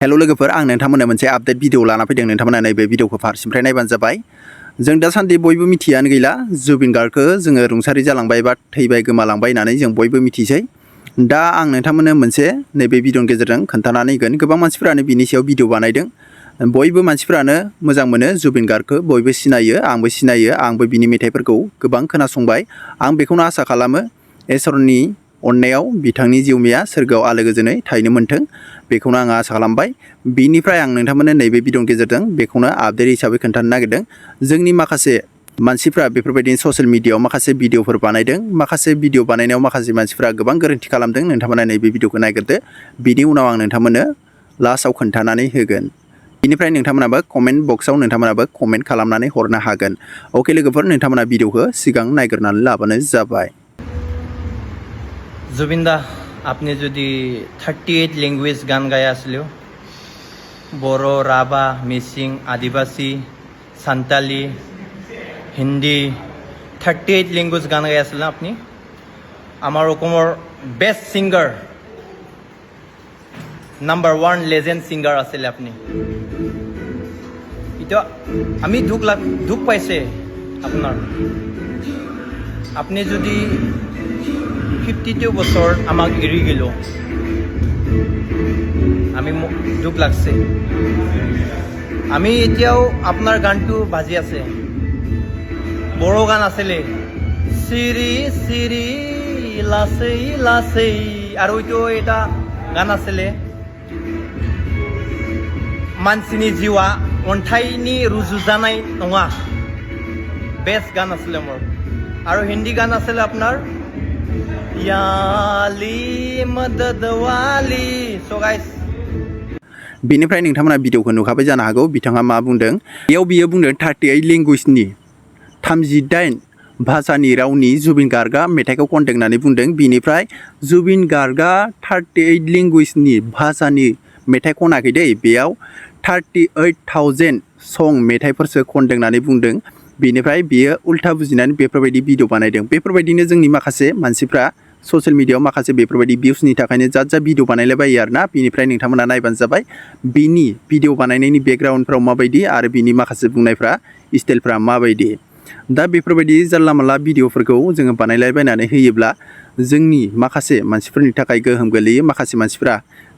Hello लोगोफोर आं नोंथांमोननो मोनसे आपडेट भिडिअ लाना फैदों। नोंथांमोना नैबे भिडिअखौ फारसेनिफ्राय नायबानो जाबाय। जों दासान्दि बयबो मिथियानो गैला जुबिन गार्गखौ जोङो रुंसारि जालांबाय बा थैबाय गोमालांबाय होननानै जों बयबो मिथिसै। दा आं नोंथांमोननो मोनसे नैबे भिडिअनि गेजेरजों खोन्थानानै होगोन। गोबां मानसिफोरानो बिनि सायाव भिडिअ बानायदों। बयबो मानसिफोरानो मोजां मोनो जुबिन गार्गखौ, बयबो सिनायो, आंबो सिनायो, आंबो बिनि मेथाइफोरखौ गोबां खोनासंबाय। आं बेखौनो आसा खालामो इसोरनि अननायाव बिथांनि जिउमाया सोरगोआव आलो गोजोनै थाहैनो मोन्थों, बेखौनो आं आसा खालामबाय। बिनिफ्राय आं नोंथांमोननो नैबे भिडिअनि गेजेरजों बेखौनो आपडेट हिसाबै खोन्थानो नागिरदों। जोंनि माखासे मानसिफ्रा बेफोरबायदिनो ससियेल मिडियायाव माखासे भिडिअफोर बानायदों। माखासे भिडिअ बानायनायाव माखासे मानसिफ्रा गोबां गोरोन्थि खालामदों। नोंथांमोना नैबे भिडिअखौ नायग्रोदो, बिनि उनाव आं नोंथांमोननो लास्टआव खोन्थानानै होगोन। बिनिफ्राय नोंथांमोनाबो कमेन्ट बक्सआव नोंथांमोनाबो कमेन्ट खालामनानै हरनो हागोन। अके लोगोफोर, नोंथांमोना भिडिअखौ सिगां नायग्रोनानै लाबानो जाबाय। जुबिन दा, आपने जुदि 38 लैंग्वेज गान गाया आसलियो, बर', राभा, मिसिं, आदिबासी, सान्ताली, हिंदी, 38 लैंग्वेज गान गाया आसले ना अपनी। आमार रकमर बेस्ट सिंगार, नम्बर 1 लेजेंड सिंगार आसले अपनी। इतो आमी दुख पाइसे आपनार। आपनी जुदि 52 বছর আমাক এৰি গেল, আমি দুখ লাগছে। আমি এতিয়াও আপনার গানটো বাজি আছে। বড় গান আছিলে, সিরি সিরি লাসেই লাসেই, আর ওইটো এটা গান আছিলে, মানসিনি জিৱা अन्थाइनि रुजुजानाय नङा, बेस्ट गान आছিলে मोर। আৰু हिंदी गान आছিলে আপনার याली मदद वाली। सो गाइस, बिनिफ्राय नोंथांमोना भिडिअखौ नुखाबाय जानो हागौ बिथाङा मा बुंदों। बेयाव बियो बुंदों 38 लेंगुवेजनि 38 भाषानि रावनि जुबिन गार्गआ मेथाइखौ खनदों होननानै बुंदों। बिनिफ्राय जुबिन गार्गआ 38 लेंगुवेजनि भाषानि मेथाइ खनाखै दै, बेयाव 38,000 सं मेथाइफोरसो खनदों होननानै बुंदों। बिनिफ्राय बियो उल्था बुजिनानै बेफोरबायदि भिडिअ बानायदों। बेफोरबायदिनो जोंनि माखासे मानसिफ्रा ससियेल मिडियायाव माखासे बेफोरबायदि भिउसनि थाखायनो जा भिडिअ बानायलाबायो आरोना। बिनिफ्राय नोंथांमोना नायबानो जाबाय बिनि भिडिअ बानायनायनि बेकग्राउन्डफ्राव माबायदि आरो बिनि माखासे बुंनायफ्रा स्टाइलफ्रा माबायदि। दा बेफोरबायदि जानला मानला भिडिअफोरखौ जोङो बानायलाबायनानै होयोब्ला जोंनि माखासे मानसिफोरनि थाखाय गोहोम गोलैयो। माखासे मानसिफ्रा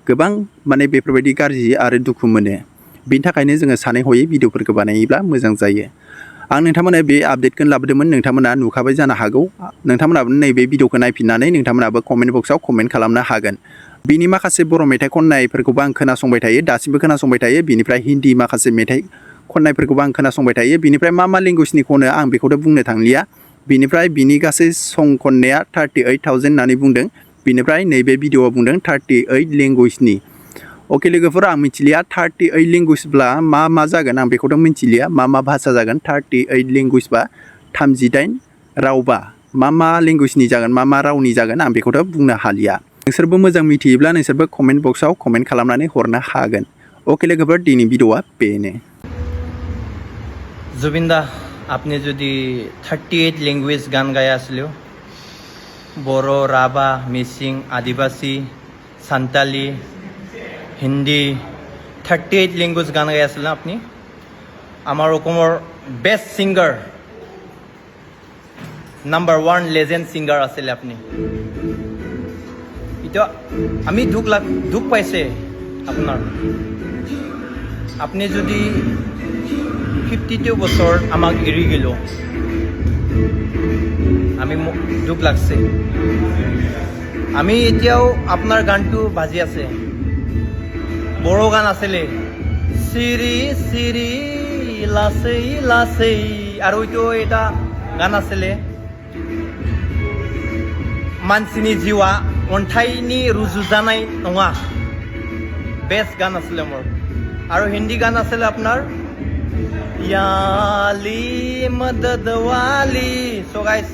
गोबां माने बेफोरबायदि गाज्रि आरो दुखु मोनो। बिनि थाखायनो जोङो सानै हयै भिडिअफोरखौ बानायोब्ला मोजां जायो। आं नोंथांमोना बे आपडेटखौ लाबोदोंमोन, नोंथांमोना नुखाबाय जानो हागौ। नोंथांमोनाबो नैबे भिडिअखौ नायफिननानै नोंथांमोनाबो कमेन्ट बक्सआव कमेन्ट खालामनो हागोन। बिनि माखासे बर' मेथाइ खननायफोरखौबो आं खोनासंबाय थायो, दासिमबो खोनासंबाय थायो। बिनिफ्राय हिन्दी माखासे मेथाइ खननायफोरखौबो आं खोनासंबाय थायो। बिनिफ्राय मा लेंगुवेजनि खनो आं बेखौथ' बुंनो थांलिया। बिनिफ्राय बिनि गासै सं खननाया 38,000 होननानै बुंदों। बिनिफ्राय नैबे भिडिअआव बुंदों 38 लेंगुवेजनि। अके लोगोफोर, आं मिथिलिया 38 लेंगुवेजब्ला मा जागोन, आं बेखौथ' मिथिलिया मा भाषा जागोन। 38 लेंगुवेजबा 38 रावबा मा लेंगुवेजनि जागोन, मा रावनि जागोन, आं बेखौथ' बुंनो हालिया। नोंसोरबो मोजां मिथियोब्ला नोंसोरबो कमेन्ट बक्सआव कमेन्ट खालामनानै हरनो हागोन। अके लोगोफोर, दिनै भिडिअआ बेनो। जुबिन दा, आपने जुदि 38 लैंग्वेज गान गाया आसलियो, बर', राभा, मिसिं, आदिबासी, सान्ताली, हिंदी, 38 लैंग्वेज गान गाया आसले ना अपनी। आमार रकमर बेस्ट सिंगार, नम्बर 1 लेजेंड सिंगार आसले अपनी। इतो आमी दुख पाइसे आपनार। आपनी जुदि 52 বছর আমাক এৰি গেল, আমি দুখ লাগছে। আমি এতিয়াও আপনার গানটো বাজি আছে। বড় গান আছিলে, সিরি সিরি লাসেই লাসেই, আর ওইটো এটা গান আছিলে, মানসিনি জিৱা अन्थाइनि रुजुजानाय नङा, बेस्ट गान आছিলে मोर। আৰু हिंदी गान आছিলে আপনার याली मदद वाली। So guys,